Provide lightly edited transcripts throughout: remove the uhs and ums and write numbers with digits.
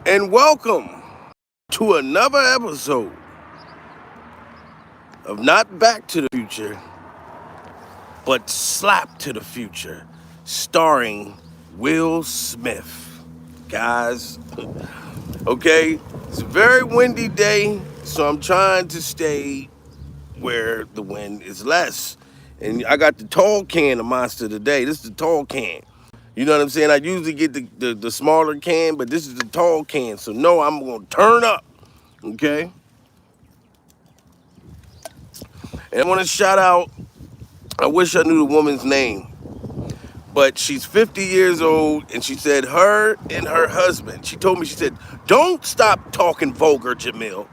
and welcome to another episode of Not Back to the Future, but Slap to the Future, starring Will Smith. Guys, okay, it's a very windy day, so I'm trying to stay where the wind is less. And I got the tall can of Monster today. This is the tall can. You know what I'm saying? I usually get the smaller can, but this is the tall can. So no, I'm gonna turn up. Okay? And I want to shout out, I wish I knew the woman's name, but she's 50 years old, and she said her and her husband, she told me, she said, don't stop talking vulgar, Jamil.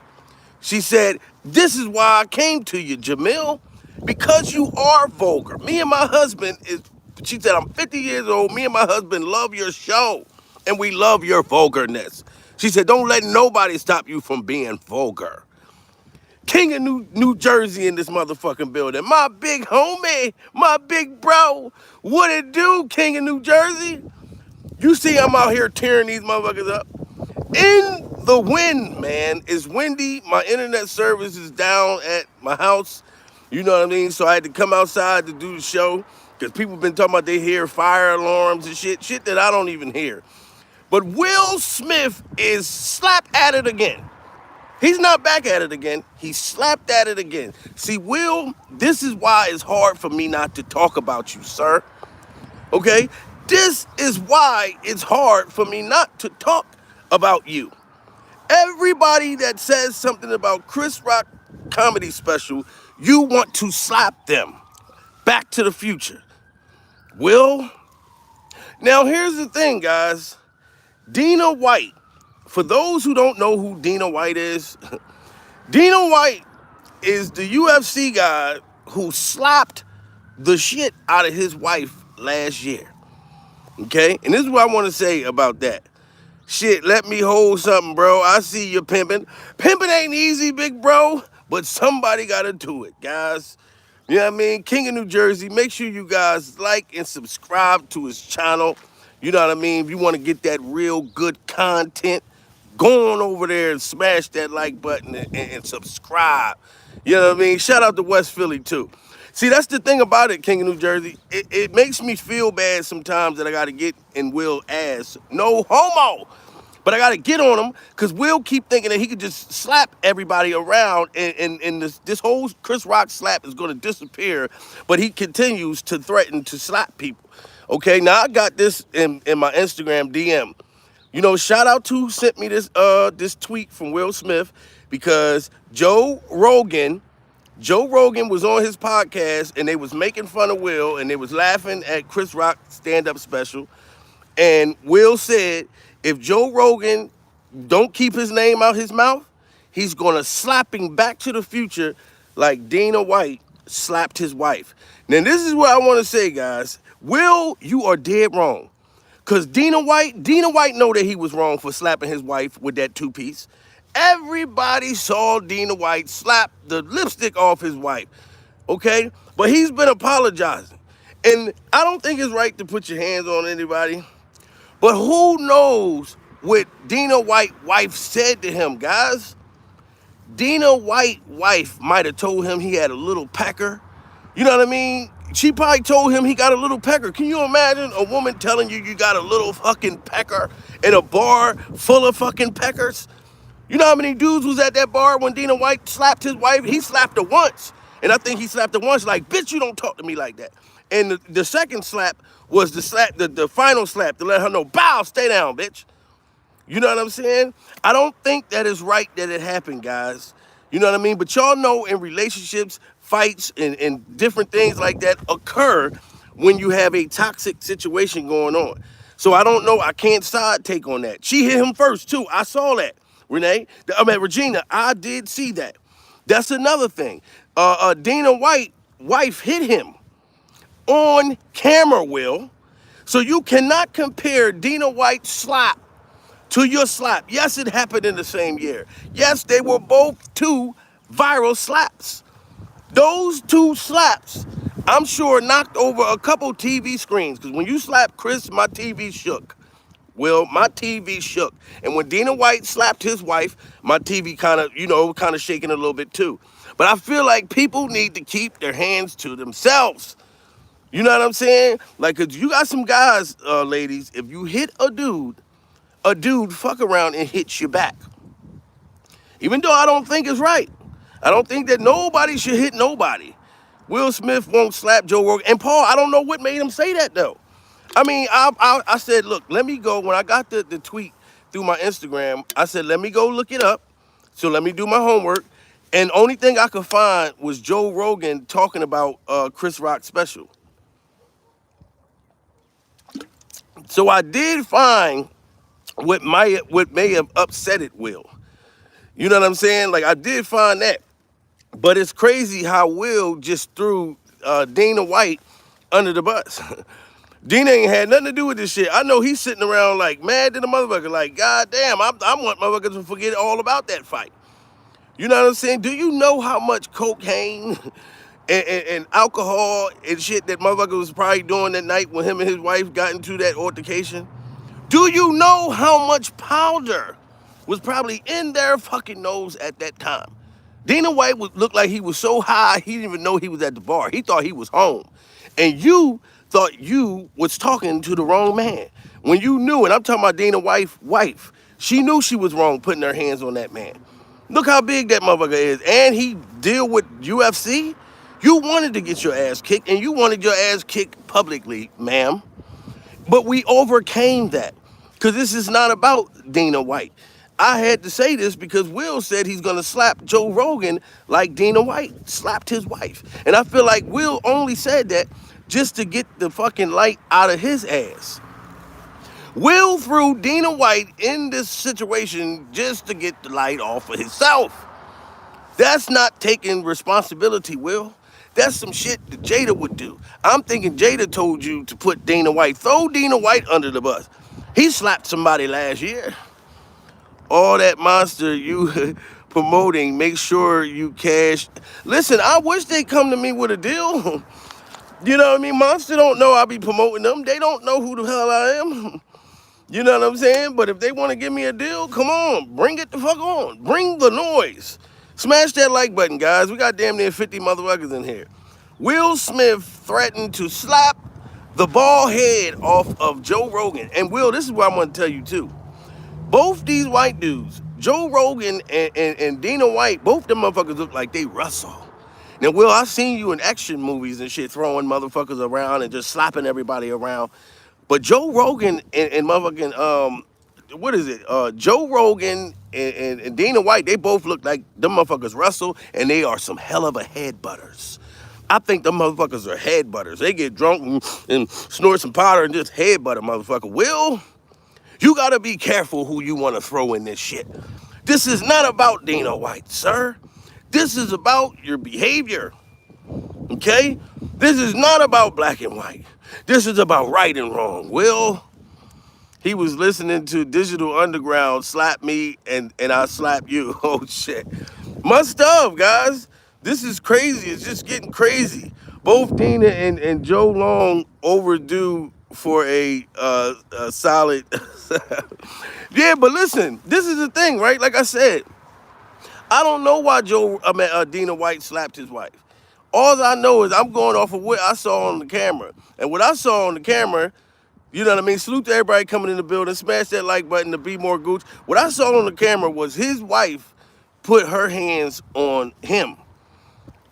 She said, this is why I came to you, Jamil, because you are vulgar. Me and my husband she said, I'm 50 years old, me and my husband love your show, and we love your vulgarness. She said, don't let nobody stop you from being vulgar. King of New Jersey in this motherfucking building. My big homie, my big bro. What it do, King of New Jersey? You see I'm out here tearing these motherfuckers up. In the wind, man. It's windy. My internet service is down at my house. You know what I mean? So I had to come outside to do the show because people been talking about they hear fire alarms and shit that I don't even hear. But Will Smith is slap at it again. He's not back at it again. He slapped at it again. See, Will, this is why it's hard for me not to talk about you, sir. Okay? This is why it's hard for me not to talk about you. Everybody that says something about Chris Rock comedy special, you want to slap them. Back to the Future. Will, now here's the thing, guys. Dina White, for those who don't know who Dina White is, Dina White is the UFC guy who slapped the shit out of his wife last year. Okay? And this is what I want to say about that. Shit, let me hold something, bro. I see you pimping. Pimping ain't easy, big bro, but somebody got to do it, guys. You know what I mean? King of New Jersey, make sure you guys like and subscribe to his channel. You know what I mean? If you want to get that real good content, go on over there and smash that like button and subscribe. You know what I mean? Shout out to West Philly, too. See, that's the thing about it, King of New Jersey. It makes me feel bad sometimes that I got to get in Will's ass. No homo. But I got to get on him because Will keep thinking that he could just slap everybody around and this whole Chris Rock slap is going to disappear. But he continues to threaten to slap people. Okay, now I got this in my Instagram DM. You know, shout out to who sent me this tweet from Will Smith because Joe Rogan was on his podcast and they was making fun of Will and they was laughing at Chris Rock's stand-up special. And Will said, if Joe Rogan don't keep his name out his mouth, he's gonna slap him Back to the Future like Dina White slapped his wife. Now this is what I want to say, guys. Will, you are dead wrong. Because Dina White know that he was wrong for slapping his wife with that two-piece. Everybody saw Dina White slap the lipstick off his wife, okay? But he's been apologizing. And I don't think it's right to put your hands on anybody. But who knows what Dina White wife said to him, guys? Dina White wife might have told him he had a little pecker. You know what I mean? She probably told him he got a little pecker. Can you imagine a woman telling you you got a little fucking pecker in a bar full of fucking peckers? You know how many dudes was at that bar when Dina White slapped his wife? He slapped her once. And I think he slapped her once like, bitch, you don't talk to me like that. And the second slap was the final slap to let her know, bow, stay down, bitch. You know what I'm saying? I don't think that is right that it happened, guys. You know what I mean? But y'all know in relationships, fights and different things like that occur when you have a toxic situation going on. So I don't know. I can't side take on that. She hit him first, too. I saw that, Regina, I did see that. That's another thing. Dina White wife hit him on camera, Will. So you cannot compare Dina White's slap to your slap. Yes, it happened in the same year. Yes, they were both two viral slaps. Those two slaps, I'm sure, knocked over a couple TV screens. Because when you slapped Chris, my TV shook. Well, my TV shook. And when Dana White slapped his wife, my TV kind of shaking a little bit too. But I feel like people need to keep their hands to themselves. You know what I'm saying? Like, 'cause you got some guys, ladies, if you hit a dude fuck around and hits you back. Even though I don't think it's right. I don't think that nobody should hit nobody. Will Smith won't slap Joe Rogan. And Paul, I don't know what made him say that though. I mean, I said, look, let me go. When I got the tweet through my Instagram, I said, let me go look it up. So let me do my homework. And only thing I could find was Joe Rogan talking about Chris Rock's special. So I did find what may have upset it, Will. You know what I'm saying? Like, I did find that. But it's crazy how Will just threw Dana White under the bus. Dana ain't had nothing to do with this shit. I know he's sitting around like mad to the motherfucker, like, God damn, I want motherfuckers to forget all about that fight. You know what I'm saying? Do you know how much cocaine and alcohol and shit that motherfucker was probably doing that night when him and his wife got into that altercation? Do you know how much powder was probably in their fucking nose at that time? Dana White looked like he was so high, he didn't even know he was at the bar. He thought he was home. And you thought you was talking to the wrong man. When you knew, and I'm talking about Dana White's wife, she knew she was wrong putting her hands on that man. Look how big that motherfucker is. And he deal with UFC. You wanted to get your ass kicked, and you wanted your ass kicked publicly, ma'am. But we overcame that. Because this is not about Dana White. I had to say this because Will said he's going to slap Joe Rogan like Dana White slapped his wife. And I feel like Will only said that just to get the fucking light out of his ass. Will threw Dana White in this situation just to get the light off of himself. That's not taking responsibility, Will. That's some shit that Jada would do. I'm thinking Jada told you to put Dana White, throw Dana White under the bus. He slapped somebody last year. All that monster you promoting, make sure you cash. Listen, I wish they come to me with a deal. You know what I mean? Monster don't know I be promoting them. They don't know who the hell I am. You know what I'm saying? But if they want to give me a deal, come on. Bring it the fuck on. Bring the noise. Smash that like button, guys. We got damn near 50 motherfuckers in here. Will Smith threatened to slap the bald head off of Joe Rogan. And Will, this is what I'm going to tell you too. Both these white dudes, Joe Rogan and Dana White, both them motherfuckers look like they wrestle. Now, Will, I've seen you in action movies and shit throwing motherfuckers around and just slapping everybody around. But Joe Rogan and motherfucking, what is it? Joe Rogan and Dana White, they both look like them motherfuckers wrestle, and they are some hell of a head butters. I think them motherfuckers are head butters. They get drunk and snort some powder and just head butter motherfucker. Will, you gotta be careful who you wanna throw in this shit. This is not about Dana White, sir. This is about your behavior, okay? This is not about black and white. This is about right and wrong. Will, he was listening to Digital Underground slap me and I slap you. Oh shit. My stuff, guys. This is crazy. It's just getting crazy. Both Dina and Joe Long overdue for a solid. Yeah, but listen, this is the thing, right? Like I said, I don't know why Dana White slapped his wife. All I know is I'm going off of what I saw on the camera. And what I saw on the camera, you know what I mean? Salute to everybody coming in the building. Smash that like button to be more gooch. What I saw on the camera was his wife put her hands on him.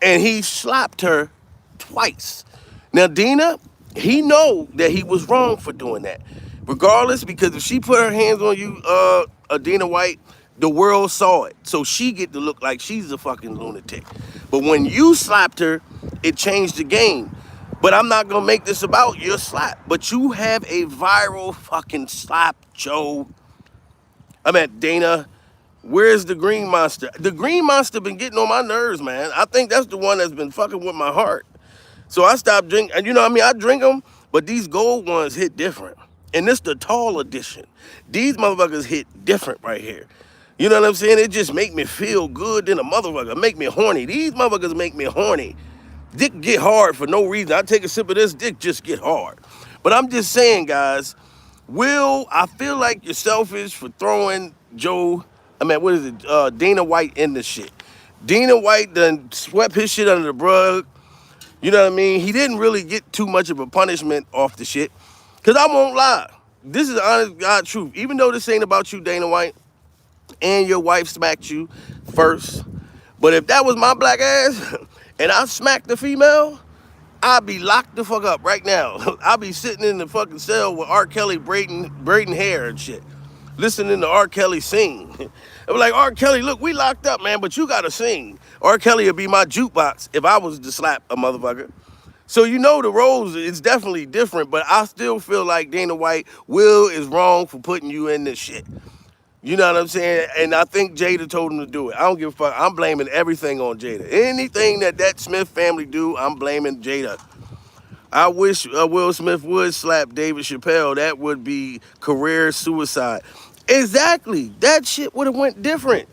And he slapped her twice. Now, Dina, he know that he was wrong for doing that. Regardless, because if she put her hands on you, Dina White, the world saw it. So she get to look like she's a fucking lunatic. But when you slapped her, it changed the game. But I'm not going to make this about your slap. But you have a viral fucking slap, Joe. I mean, Dana, where's the green monster? The green monster been getting on my nerves, man. I think that's the one that's been fucking with my heart. So I stopped drinking. And you know what I mean? I drink them, but these gold ones hit different. And this the tall edition. These motherfuckers hit different right here. You know what I'm saying? It just make me feel good than a motherfucker. Make me horny. These motherfuckers make me horny. Dick get hard for no reason. I take a sip of this, dick just get hard. But I'm just saying, guys, Will, I feel like you're selfish for throwing what is it, Dana White in the shit. Dana White done swept his shit under the rug. You know what I mean? He didn't really get too much of a punishment off the shit. Because I won't lie. This is the honest God truth. Even though this ain't about you, Dana White, and your wife smacked you first. But if that was my black ass and I smacked the female, I'd be locked the fuck up right now. I'd be sitting in the fucking cell with R. Kelly braiding hair and shit, listening to R. Kelly sing. I'd be like, R. Kelly, look, we locked up, man, but you gotta sing. R. Kelly would be my jukebox if I was to slap a motherfucker. So you know the roles, it's definitely different, but I still feel like Dana White, Will is wrong for putting you in this shit. You know what I'm saying? And I think Jada told him to do it. I don't give a fuck. I'm blaming everything on Jada. Anything that Smith family do, I'm blaming Jada. I wish Will Smith would slap David Chappelle. That would be career suicide. Exactly. That shit would have went different.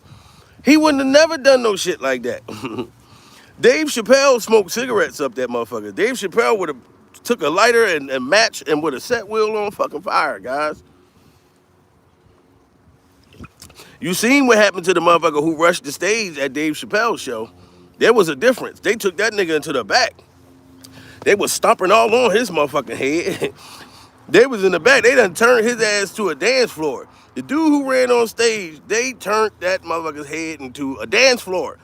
He wouldn't have never done no shit like that. Dave Chappelle smoked cigarettes up that motherfucker. Dave Chappelle would have took a lighter and match and would have set Will on fucking fire, guys. You seen what happened to the motherfucker who rushed the stage at Dave Chappelle's show. There was a difference. They took that nigga into the back. They was stomping all on his motherfucking head. They was in the back. They done turned his ass to a dance floor. The dude who ran on stage, they turned that motherfucker's head into a dance floor.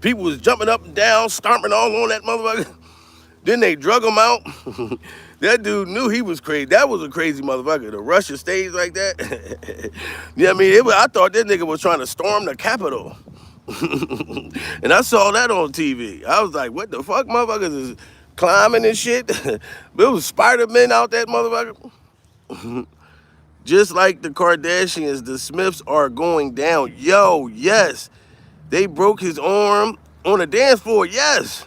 People was jumping up and down, stomping all on that motherfucker. Then they drug him out. That dude knew he was crazy. That was a crazy motherfucker. To rush the stage like that. You know what I mean? I thought that nigga was trying to storm the Capitol. And I saw that on TV. I was like, what the fuck? Motherfuckers is climbing and shit. But it was Spider-Man out that motherfucker. Just like the Kardashians, the Smiths are going down. Yo, yes. They broke his arm on the dance floor. Yes.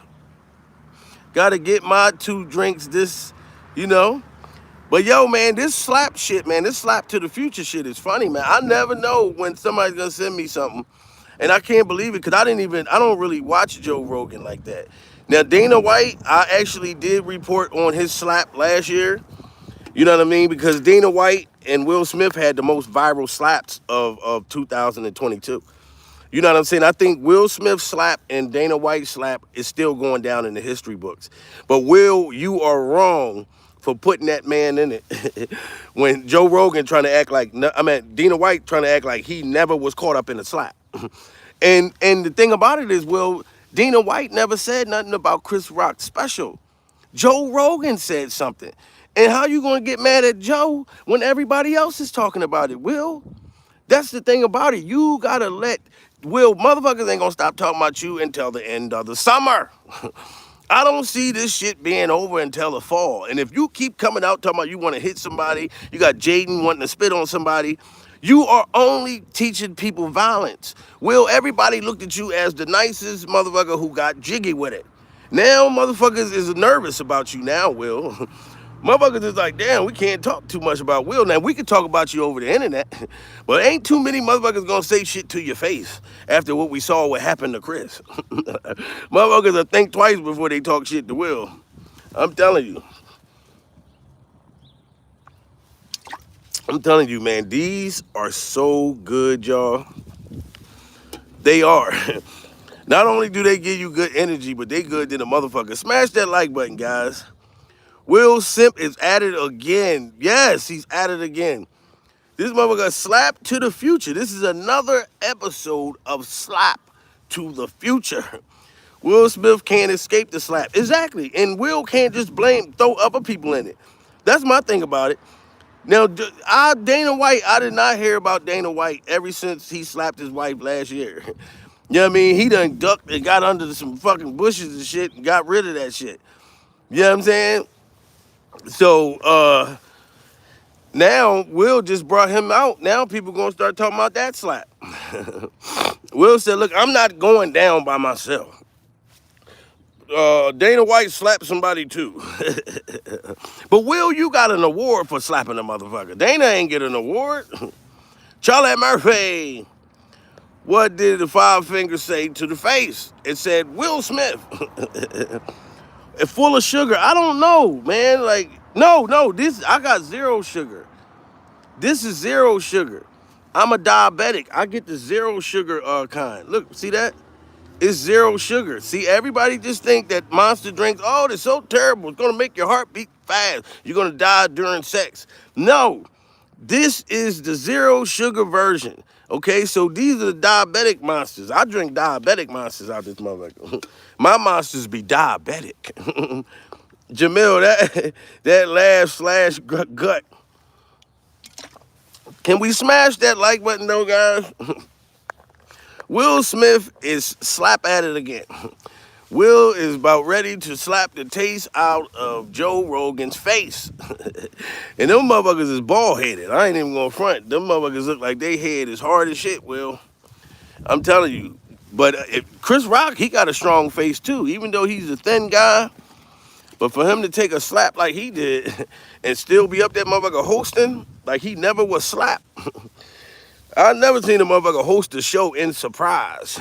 Gotta get my 2 drinks this, you know. But yo, man, this slap shit, man, this slap to the future shit is funny, man. I never know when somebody's gonna send me something. And I can't believe it, because I don't really watch Joe Rogan like that. Now, Dana White, I actually did report on his slap last year. You know what I mean? Because Dana White and Will Smith had the most viral slaps of 2022. You know what I'm saying? I think Will Smith's slap and Dana White's slap is still going down in the history books. But Will, you are wrong for putting that man in it. When Joe Rogan trying to act like, Dana White trying to act like he never was caught up in a slap. And the thing about it is, Will, Dana White never said nothing about Chris Rock's special. Joe Rogan said something. And how you gonna get mad at Joe when everybody else is talking about it, Will? That's the thing about it. You gotta motherfuckers ain't gonna stop talking about you until the end of the summer. I don't see this shit being over until the fall. And if you keep coming out talking about you want to hit somebody, you got Jaden wanting to spit on somebody, you are only teaching people violence. Will, everybody looked at you as the nicest motherfucker who got jiggy with it. Now motherfuckers is nervous about you now, Will. Motherfuckers is like, damn, we can't talk too much about Will. Now, we can talk about you over the internet, but ain't too many motherfuckers gonna say shit to your face after what we saw what happened to Chris. Motherfuckers will think twice before they talk shit to Will. I'm telling you. I'm telling you, man, these are so good, y'all. They are. Not only do they give you good energy, but they good than a motherfucker. Smash that like button, guys. Will Simp is at it again. Yes, he's at it again. This motherfucker slap to the future. This is another episode of Slap to the Future. Will Smith can't escape the slap. Exactly. And Will can't just throw other people in it. That's my thing about it. Now, Dana White, I did not hear about Dana White ever since he slapped his wife last year. You know what I mean? He done ducked and got under some fucking bushes and shit and got rid of that shit. You know what I'm saying? So, now Will just brought him out. Now people gonna start talking about that slap. Will said, look, I'm not going down by myself. Dana White slapped somebody too. But Will, you got an award for slapping a motherfucker. Dana ain't get an award. Charlie Murphy. What did the 5 fingers say to the face? It said, Will Smith. Full of sugar. I don't know, man. Like, no, I got 0 sugar. This is zero sugar. I'm a diabetic. I get the zero sugar kind. Look, see that? It's zero sugar. See, everybody just think that monster drinks, oh, they're so terrible. It's gonna make your heart beat fast. You're gonna die during sex. No, this is the zero sugar version. Okay, so these are the diabetic monsters. I drink diabetic monsters out this motherfucker. My monsters be diabetic. Jamil, that laugh slash gut. Can we smash that like button though, guys? Will Smith is slap at it again. Will is about ready to slap the taste out of Joe Rogan's face. And them motherfuckers is bald headed. I ain't even gonna front. Them motherfuckers look like they head is hard as shit, Will. I'm telling you. But Chris Rock, he got a strong face too, even though he's a thin guy. But for him to take a slap like he did and still be up that motherfucker hosting, like he never was slapped. I never seen a motherfucker host a show in surprise.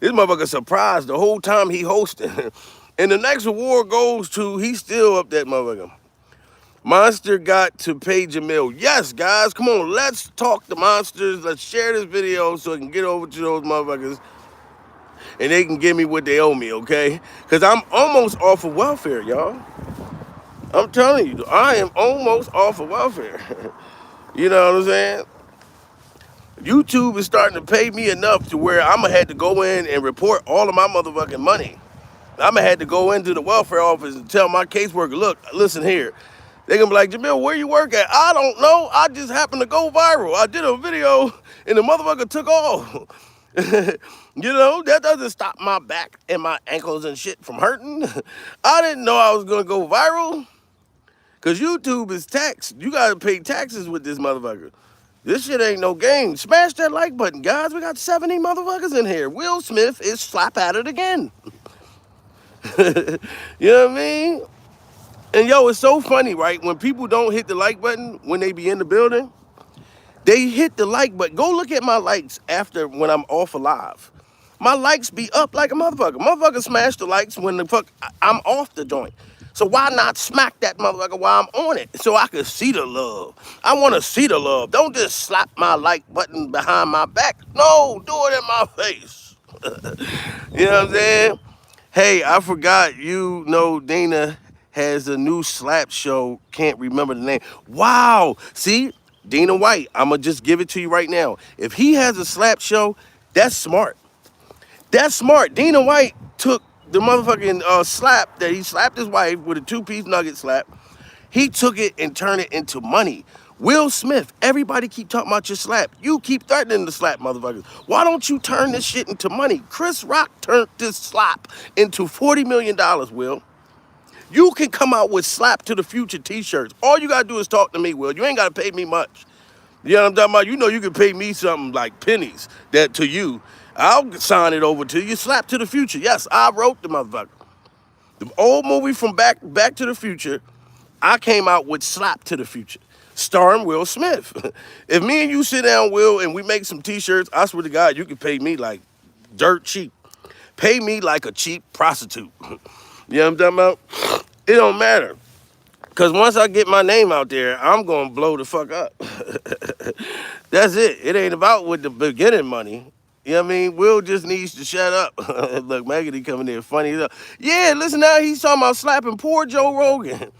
This motherfucker surprised the whole time he hosting. And the next award goes to, he's still up that motherfucker. Monster got to pay Jamil. Yes, guys, come on, let's talk to monsters. Let's share this video so I can get over to those motherfuckers and they can give me what they owe me, okay? Because I'm almost off of welfare, y'all. I'm telling you, I am almost off of welfare. You know what I'm saying? YouTube is starting to pay me enough to where I'm gonna have to go in and report all of my motherfucking money. I'm gonna have to go into the welfare office and tell my caseworker, look, listen here. They're gonna be like, Jamil, where you work at? I don't know. I just happened to go viral. I did a video and the motherfucker took off. You know, that doesn't stop my back and my ankles and shit from hurting. I didn't know I was gonna go viral. Cause YouTube is tax. You gotta pay taxes with this motherfucker. This shit ain't no game. Smash that like button, guys. We got 70 motherfuckers in here. Will Smith is slap at it again. You know what I mean? And yo, it's so funny, right? When people don't hit the like button when they be in the building, they hit the like button. Go look at my likes after when I'm off alive. My likes be up like a motherfucker. Motherfucker smash the likes when the fuck I'm off the joint. So why not smack that motherfucker while I'm on it so I can see the love? I want to see the love. Don't just slap my like button behind my back. No, do it in my face. You know what I'm saying? Hey, I forgot, you know, Dana has a new slap show. Can't remember the name. Wow. See, Dana White, I'm going to just give it to you right now. If he has a slap show, that's smart. That's smart. Dana White took the motherfucking slap that he slapped his wife with a 2-piece nugget slap. He took it and turned it into money. Will Smith, everybody keep talking about your slap. You keep threatening to slap motherfuckers. Why don't you turn this shit into money? Chris Rock turned this slap into $40 million, Will. You can come out with slap to the future t-shirts. All you gotta do is talk to me, Will. You ain't gotta pay me much. You know what I'm talking about? You know you can pay me something like pennies that to you. I'll sign it over to you. Slap to the future. Yes, I wrote the motherfucker. The old movie from Back to the Future, I came out with Slap to the Future, starring Will Smith. If me and you sit down, Will, and we make some t-shirts, I swear to God, you can pay me like dirt cheap. Pay me like a cheap prostitute. You know what I'm talking about? It don't matter. Because once I get my name out there, I'm going to blow the fuck up. That's it. It ain't about with the beginning money. You know what I mean? Will just needs to shut up. Look, Meggedy coming in funny. Yeah, listen now, he's talking about slapping poor Joe Rogan.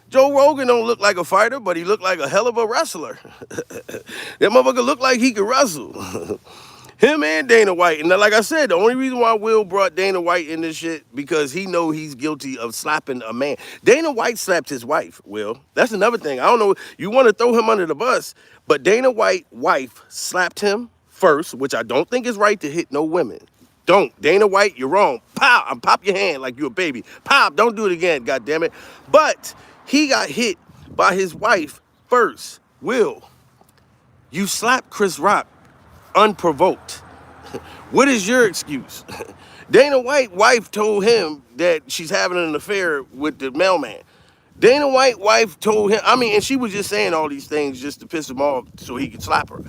Joe Rogan don't look like a fighter, but he look like a hell of a wrestler. That motherfucker look like he could wrestle. Him and Dana White. And like I said, the only reason why Will brought Dana White in this shit, because he know he's guilty of slapping a man. Dana White slapped his wife, Will. That's another thing. I don't know, you want to throw him under the bus, but Dana White's wife slapped him first, which I don't think is right to hit no women. Don't. Dana White, you're wrong. Pow! I'm pop your hand like you a baby. Pop! Don't do it again, goddammit. But he got hit by his wife first. Will, you slapped Chris Rock unprovoked. What is your excuse? Dana White's wife told him that she's having an affair with the mailman. Dana White's wife told him, and she was just saying all these things just to piss him off so he could slap her.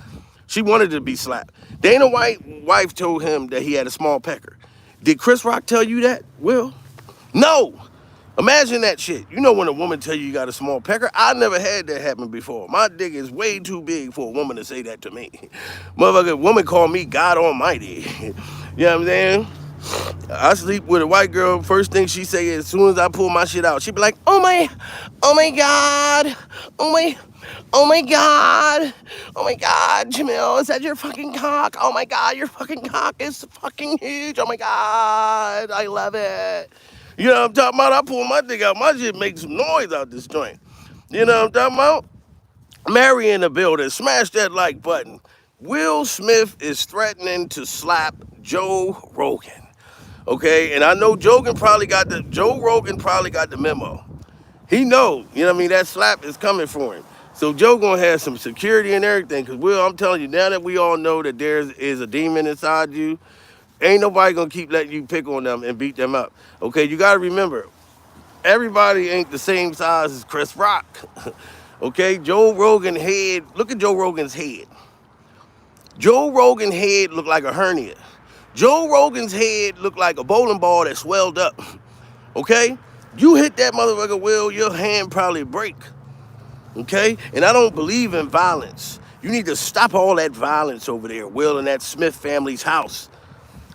She wanted to be slapped. Dana White's wife told him that he had a small pecker. Did Chris Rock tell you that, Will? No. Imagine that shit. You know when a woman tell you you got a small pecker? I never had that happen before. My dick is way too big for a woman to say that to me. Motherfucker, woman call me God Almighty. You know what I'm saying? I sleep with a white girl. First thing she say is, as soon as I pull my shit out, she be like, oh my God, oh my, oh my God, oh my God, Jamil, is that your fucking cock? Oh my God, your fucking cock is fucking huge. Oh my God, I love it. You know what I'm talking about? I pull my dick out, my shit makes some noise out this joint. You know what I'm talking about? Mary in the building, smash that like button. Will Smith is threatening to slap Joe Rogan. Okay, and I know Joe Rogan probably got the memo. He know, you know what I mean, that slap is coming for him. So Joe gonna have some security and everything, cause Will, I'm telling you, now that we all know that there is a demon inside you, ain't nobody gonna keep letting you pick on them and beat them up. Okay, you gotta remember, everybody ain't the same size as Chris Rock. Okay, Joe Rogan head, look at Joe Rogan's head. Joe Rogan's head looked like a hernia. Joe Rogan's head looked like a bowling ball that swelled up. Okay? You hit that motherfucker, Will, your hand probably break. Okay? And I don't believe in violence. You need to stop all that violence over there, Will, in that Smith family's house.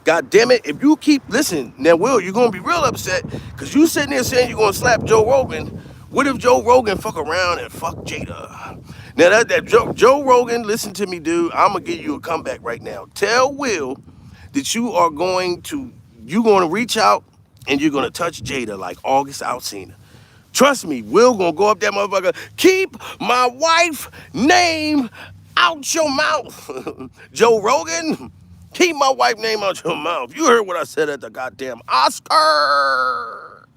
God damn it, if you keep, listen, now, Will, you're going to be real upset because you sitting there saying you're going to slap Joe Rogan. What if Joe Rogan fuck around and fuck Jada? Now, that Joe Rogan, listen to me, dude. I'm going to give you a comeback right now. Tell Will that you're going to reach out and you're going to touch Jada like August Alsina. Trust me, Will gonna go up that motherfucker. Keep my wife name out your mouth. Joe Rogan, keep my wife name out your mouth. You heard what I said at the goddamn Oscar.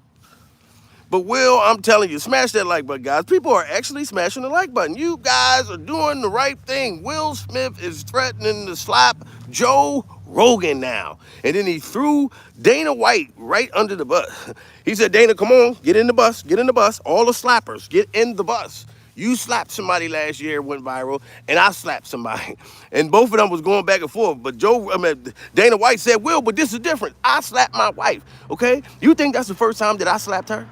But Will, I'm telling you, smash that like button, guys. People are actually smashing the like button. You guys are doing the right thing. Will Smith is threatening to slap Joe Rogan now. And then he threw Dana White right under the bus. He said, Dana, come on, get in the bus, get in the bus. All the slappers, get in the bus. You slapped somebody last year, went viral, and I slapped somebody. And both of them was going back and forth. But Dana White said, Will, but this is different. I slapped my wife, okay? You think that's the first time that I slapped her?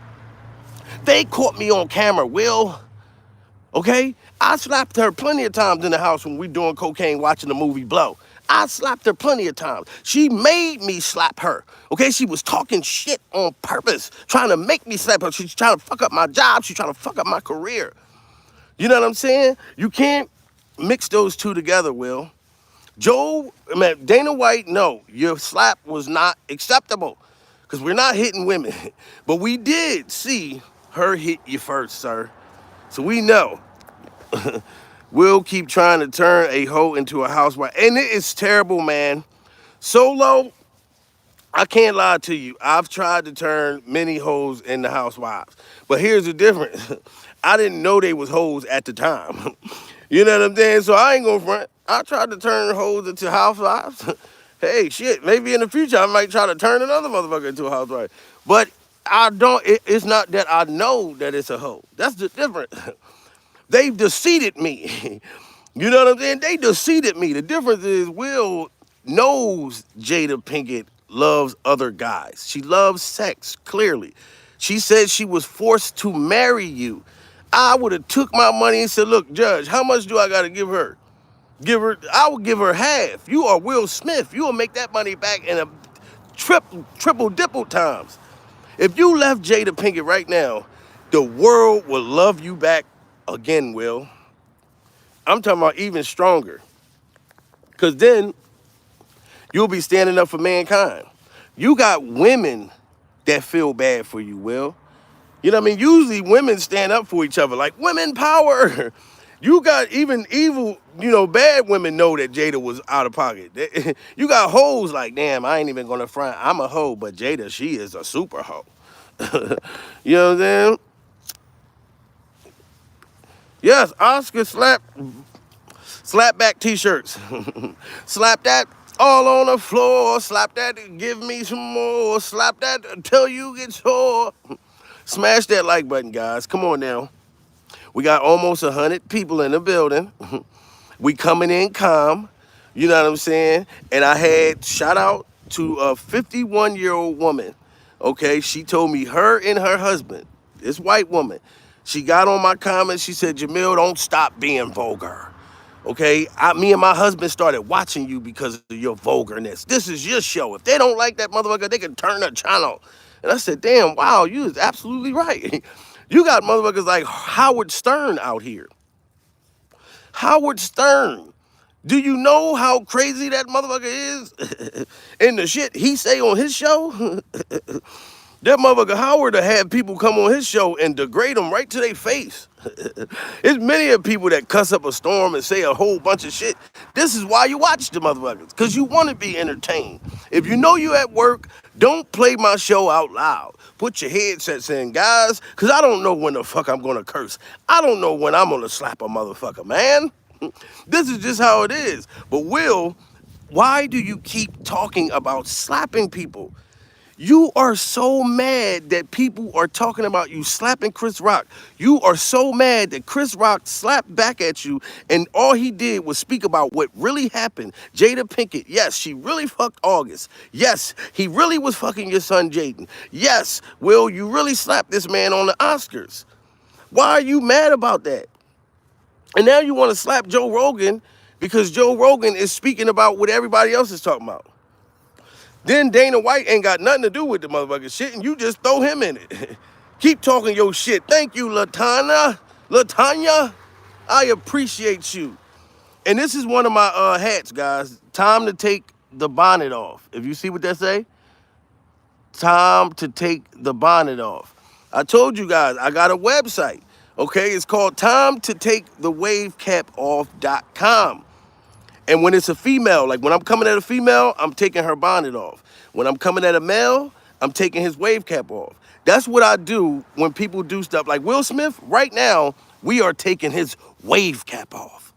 They caught me on camera, Will. Okay? I slapped her plenty of times in the house when we doing cocaine watching the movie Blow. I slapped her plenty of times. She made me slap her. Okay? She was talking shit on purpose, trying to make me slap her. She's trying to fuck up my job. She's trying to fuck up my career. You know what I'm saying? You can't mix those two together, Will. Dana White, no, your slap was not acceptable because we're not hitting women. But we did see her hit you first, sir. So we know. We'll keep trying to turn a hoe into a housewife. And it is terrible, man. Solo, I can't lie to you. I've tried to turn many hoes into housewives. But here's the difference. I didn't know they was hoes at the time. You know what I'm saying? So I ain't gonna front. I tried to turn hoes into housewives. Hey, shit, maybe in the future I might try to turn another motherfucker into a housewife. But I don't, it's not that I know that it's a hoe. That's the difference. They've deceived me. You know what I'm saying? They deceived me. The difference is Will knows Jada Pinkett loves other guys. She loves sex, clearly. She said she was forced to marry you. I would have took my money and said, look, Judge, how much do I got to give her? I will give her half. You are Will Smith. You will make that money back in a triple dipple times. If you left Jada Pinkett right now, the world will love you back again, Will. I'm talking about even stronger. Because then you'll be standing up for mankind. You got women that feel bad for you, Will. You know what I mean? Usually women stand up for each other, like women power. You got even evil, bad women know that Jada was out of pocket. You got hoes like, damn, I ain't even gonna front. I'm a hoe, but Jada, she is a super hoe. You know what I'm saying? Yes, Oscar slap back t-shirts. Slap that all on the floor. Slap that, give me some more. Slap that until you get sore. Smash that like button, guys. Come on now. We got almost 100 people in the building. We coming in calm. You know what I'm saying? And I had shout out to a 51-year-old woman Okay, she told me her and her husband, this white woman, she got on my comments. She said, Jamil, don't stop being vulgar. Okay, me and my husband started watching you because of your vulgarness. This is your show. If they don't like that motherfucker, they can turn the channel. And I said, damn, wow, you is absolutely right. You got motherfuckers like Howard Stern out here. Howard Stern. Do you know how crazy that motherfucker is? And the shit he say on his show? That motherfucker Howard to have people come on his show and degrade them right to their face. It's many of people that cuss up a storm and say a whole bunch of shit. This is why you watch the motherfuckers, because you want to be entertained. If you know you at work, don't play my show out loud. Put your headsets in, guys, because I don't know when the fuck I'm going to curse. I don't know when I'm going to slap a motherfucker, man. This is just how it is. But Will, why do you keep talking about slapping people? You are so mad that people are talking about you slapping Chris Rock. You are so mad that Chris Rock slapped back at you, and all he did was speak about what really happened. Jada Pinkett, yes, she really fucked August. Yes, he really was fucking your son Jaden. Yes, Will, you really slapped this man on the Oscars. Why are you mad about that? And now you want to slap Joe Rogan because Joe Rogan is speaking about what everybody else is talking about. Then Dana White ain't got nothing to do with the motherfucking shit, and you just throw him in it. Keep talking your shit. Thank you, Latanya. Latanya, I appreciate you. And this is one of my hats, guys. Time to take the bonnet off. If you see what that say, time to take the bonnet off. I told you guys, I got a website. Okay, it's called timetotakethewavecap.off.com. And when it's a female, like when I'm coming at a female, I'm taking her bonnet off. When I'm coming at a male, I'm taking his wave cap off. That's what I do when people do stuff like Will Smith. Right now, we are taking his wave cap off.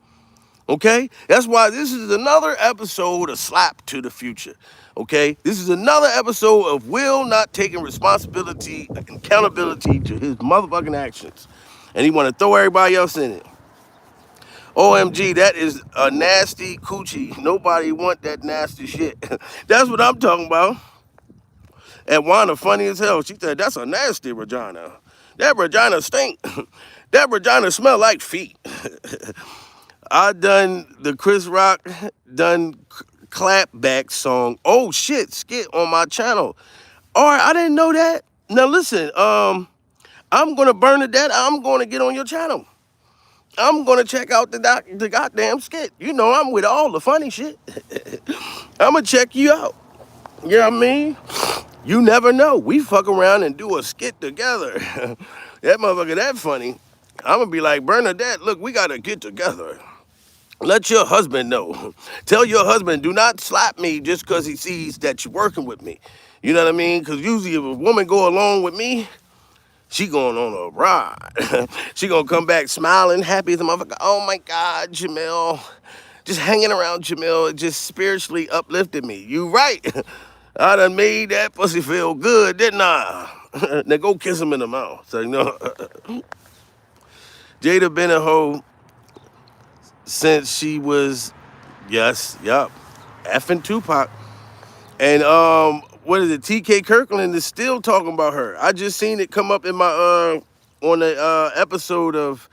Okay? That's why this is another episode of Slap to the Future. Okay? This is another episode of Will not taking responsibility, accountability to his motherfucking actions. And he want to throw everybody else in it. OMG, that is a nasty coochie. Nobody want that nasty shit. That's what I'm talking about. And Wanda funny as hell. She said, that's a nasty vagina. That vagina stink. That vagina smell like feet. I done the Chris Rock clapback song. Oh shit, skit on my channel. All right, I didn't know that. Now listen, I'm gonna burn it that. I'm gonna get on your channel. I'm gonna check out the goddamn skit. You know I'm with all the funny shit. I'm gonna check you out. You know what I mean? You never know. We fuck around and do a skit together. That motherfucker that funny. I'm gonna be like, Bernadette, look, we gotta get together. Let your husband know. Tell your husband, do not slap me just because he sees that you're working with me. You know what I mean? Because usually if a woman go along with me, she going on a ride. She gonna come back smiling, happy as a motherfucker. Oh my God, Jamil. Just hanging around Jamil, it just spiritually uplifted me. You right. I done made that pussy feel good, didn't I? Now go kiss him in the mouth. So, you know, Jada been a hoe since she was, yes, yup, effing Tupac. And what is it? TK Kirkland is still talking about her. I just seen it come up in my on the episode of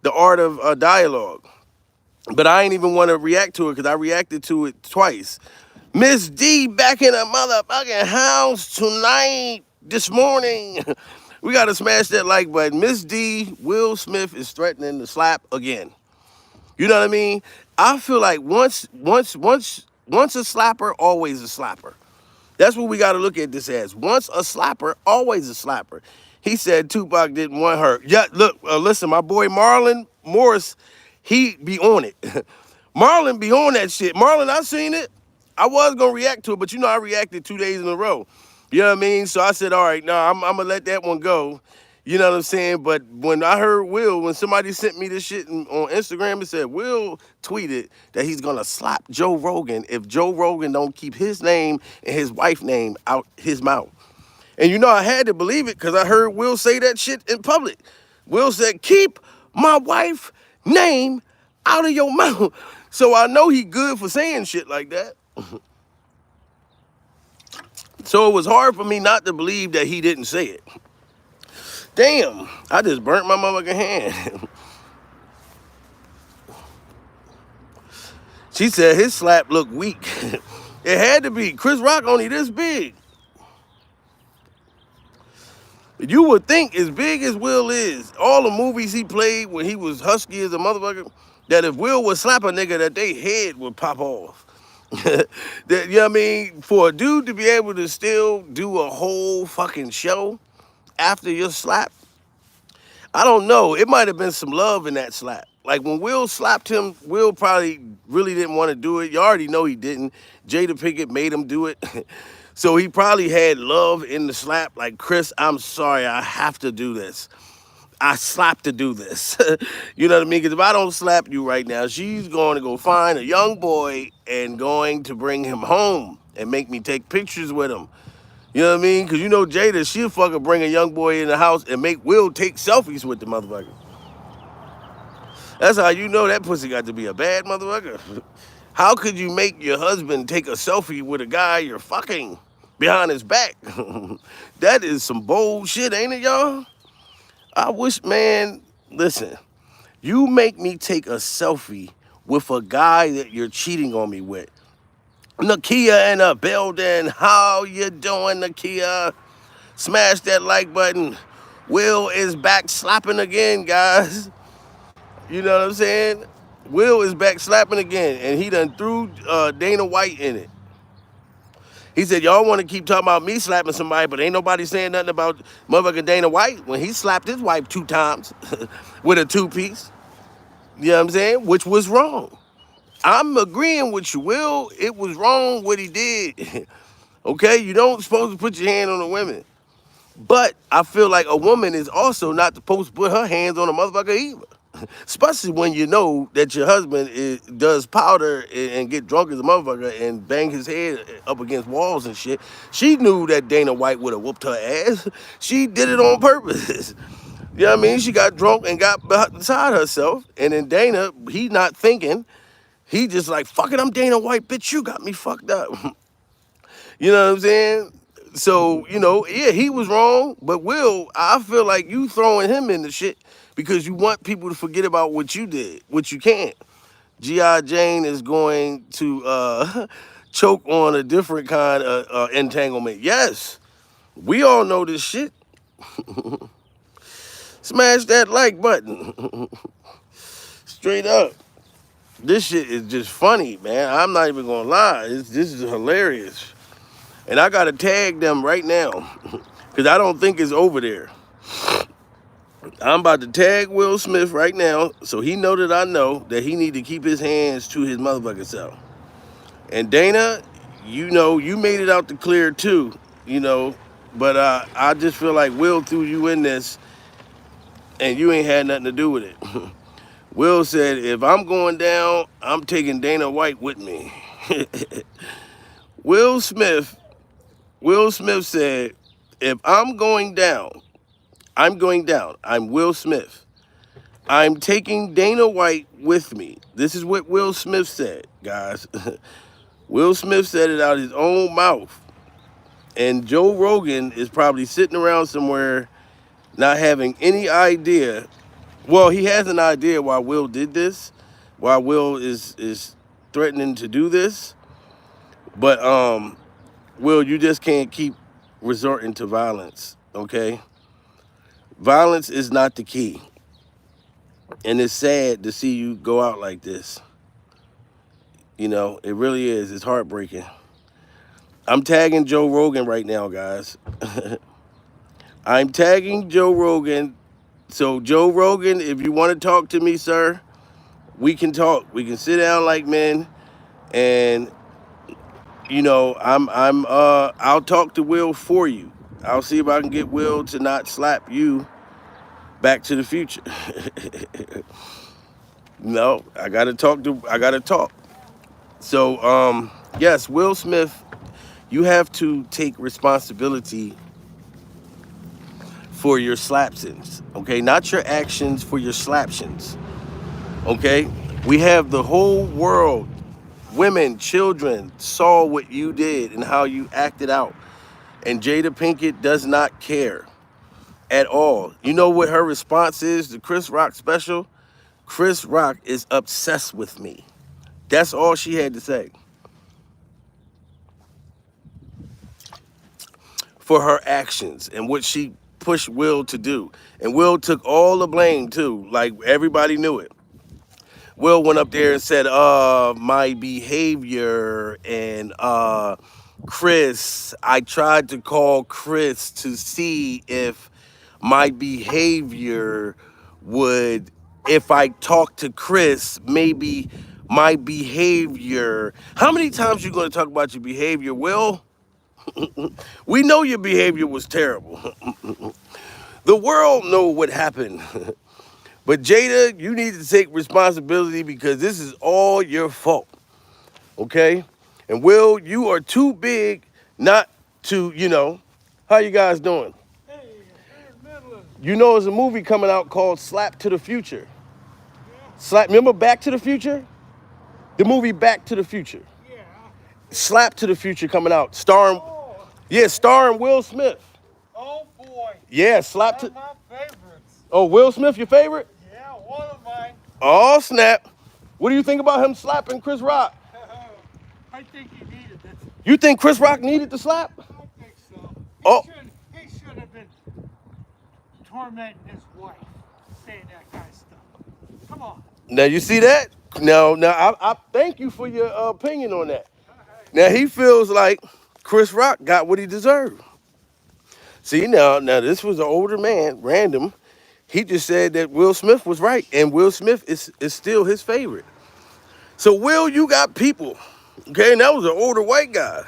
The Art of Dialogue. But I ain't even want to react to it because I reacted to it twice. Miss D back in the motherfucking house tonight, this morning. We got to smash that like button. Miss D, Will Smith is threatening to slap again. You know what I mean? I feel like once a slapper, always a slapper. That's what we got to look at this as. Once a slapper, always a slapper. He said Tupac didn't want her. Yeah, look, listen, my boy Marlon Morris, he be on it. Marlon be on that shit. Marlon, I seen it. I was going to react to it, but you know I reacted 2 days in a row. You know what I mean? So I said, all right, no, I'm going to let that one go. You know what I'm saying? But when I heard Will, when somebody sent me this shit on Instagram, it said Will tweeted that he's going to slap Joe Rogan if Joe Rogan don't keep his name and his wife's name out his mouth. And you know, I had to believe it because I heard Will say that shit in public. Will said, keep my wife's name out of your mouth. So I know he good for saying shit like that. So it was hard for me not to believe that he didn't say it. Damn, I just burnt my motherfucking hand. She said his slap looked weak. It had to be. Chris Rock only this big. You would think as big as Will is, all the movies he played when he was husky as a motherfucker, that if Will would slap a nigga, that they head would pop off. That, you know what I mean? For a dude to be able to still do a whole fucking show after your slap, I don't know. It might have been some love in that slap. Like when Will slapped him, Will probably really didn't want to do it. You already know he didn't. Jada Pinkett made him do it. So he probably had love in the slap. Like, Chris, I'm sorry, I have to do this. I slap to do this. You know what I mean? Because if I don't slap you right now, she's going to go find a young boy and going to bring him home and make me take pictures with him. You know what I mean? Because you know Jada, she'll fucking bring a young boy in the house and make Will take selfies with the motherfucker. That's how you know that pussy got to be a bad motherfucker. How could you make your husband take a selfie with a guy you're fucking behind his back? That is some bold shit, ain't it, y'all? I wish, man, listen, you make me take a selfie with a guy that you're cheating on me with. Nakia in the building. How you doing, Nakia? Smash that like button. Will is back slapping again, guys. You know what I'm saying? Will is back slapping again, and he done threw Dana White in it. He said, y'all want to keep talking about me slapping somebody, but ain't nobody saying nothing about motherfucking Dana White when he slapped his wife 2 times with a 2-piece. You know what I'm saying? Which was wrong. I'm agreeing with you, Will. It was wrong what he did. Okay? You don't supposed to put your hand on the women. But I feel like a woman is also not supposed to put her hands on a motherfucker either. Especially when you know that your husband does powder and get drunk as a motherfucker and bang his head up against walls and shit. She knew that Dana White would have whooped her ass. She did it on purpose. You know what I mean? She got drunk and got beside herself. And then Dana, he not thinking. He just like, fuck it, I'm Dana White, bitch, you got me fucked up. You know what I'm saying? So, you know, yeah, he was wrong, but Will, I feel like you throwing him in the shit because you want people to forget about what you did, which you can't. G.I. Jane is going to choke on a different kind of entanglement. Yes, we all know this shit. Smash that like button. Straight up. This shit is just funny, man. I'm not even gonna lie. This is hilarious. And I gotta tag them right now because I don't think it's over there. I'm about to tag Will Smith right now so he know that I know that he need to keep his hands to his motherfucking self. And Dana, you know, you made it out the clear too, you know, but I just feel like Will threw you in this and you ain't had nothing to do with it. Will said, if I'm going down, I'm taking Dana White with me. Will Smith said, if I'm going down, I'm going down. I'm Will Smith. I'm taking Dana White with me. This is what Will Smith said, guys. Will Smith said it out of his own mouth. And Joe Rogan is probably sitting around somewhere not having any idea. Well, he has an idea why Will did this, why Will is threatening to do this. But, Will, you just can't keep resorting to violence, okay? Violence is not the key. And it's sad to see you go out like this. You know, it really is. It's heartbreaking. I'm tagging Joe Rogan right now, guys. I'm tagging Joe Rogan. So, Joe Rogan, if you want to talk to me, sir, we can talk. We can sit down like men. And, you know, I'll talk to Will for you. I'll see if I can get Will to not slap you Back to the Future. No, I gotta talk. So, yes, Will Smith, you have to take responsibility for your slapsins, okay? Not your actions, for your slaptions, okay? We have the whole world, women, children, saw what you did and how you acted out. And Jada Pinkett does not care at all. You know what her response is to Chris Rock special? Chris Rock is obsessed with me. That's all she had to say. For her actions and what she pushed Will to do. And Will took all the blame too. Like everybody knew it. Will went up there and said, my behavior and Chris, I tried to call Chris to see if my behavior would, if I talked to Chris, maybe my behavior. How many times you gonna talk about your behavior, Will? We know your behavior was terrible. The world know what happened. But Jada, you need to take responsibility because this is all your fault, okay? And Will, you are too big not to, how you guys doing? Hey, Midland. You know there's a movie coming out called Slap to the Future. Yeah. Remember Back to the Future? The movie Back to the Future. Yeah. Slap to the Future coming out, starring Will Smith. Oh boy. Yeah, One of my favorites. Oh, Will Smith, your favorite? Yeah, one of mine. Oh, snap. What do you think about him slapping Chris Rock? I think he needed it. You think Chris Rock needed the slap? I think so. Oh. He should have been tormenting his wife, saying that kind of stuff. Come on. Now, you see that? Now, I thank you for your opinion on that. Now, he feels like Chris Rock got what he deserved. See, now this was an older man, random. He just said that Will Smith was right, and Will Smith is still his favorite. So, Will, you got people, okay? And that was an older white guy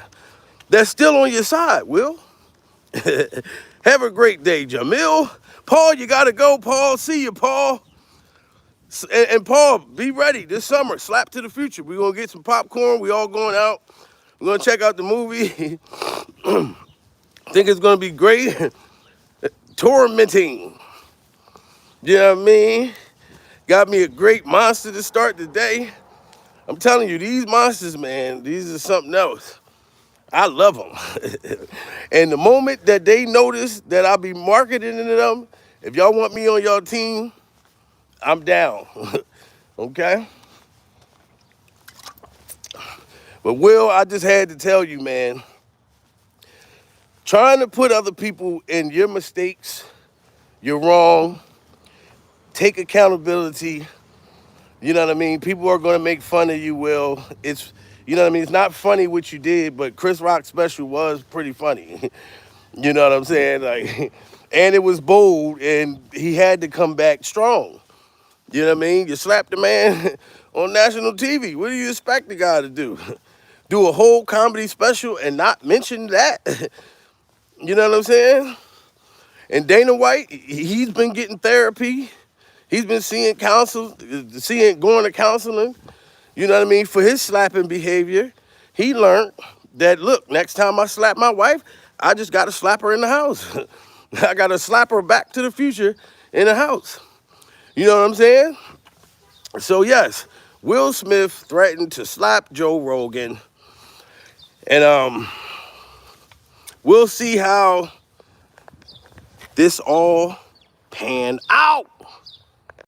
that's still on your side, Will. Have a great day, Jamil. Paul, you got to go, Paul. See you, Paul. And Paul, be ready this summer. Slap to the Future. We're going to get some popcorn. We all going out. We're going to check out the movie. Think it's going to be great. Tormenting. You know what I mean? Got me a great monster to start the day. I'm telling you, these monsters, man, these are something else. I love them. And the moment that they notice that I'll be marketing to them, if y'all want me on y'all team, I'm down. Okay? But Will, I just had to tell you, man, trying to put other people in your mistakes, you're wrong, take accountability. You know what I mean? People are going to make fun of you, Will. You know what I mean? It's not funny what you did, but Chris Rock's special was pretty funny. You know what I'm saying? Like, and it was bold, and he had to come back strong. You know what I mean? You slapped the man on national TV. What do you expect the guy to do? Do a whole comedy special and not mention that? You know what I'm saying? And Dana White, he's been getting therapy. He's been going to counseling. You know what I mean? For his slapping behavior, he learned that, look, next time I slap my wife, I just got to slap her in the house. I got to slap her Back to the Future in the house. You know what I'm saying? So, yes, Will Smith threatened to slap Joe Rogan. And we'll see how this all pan out.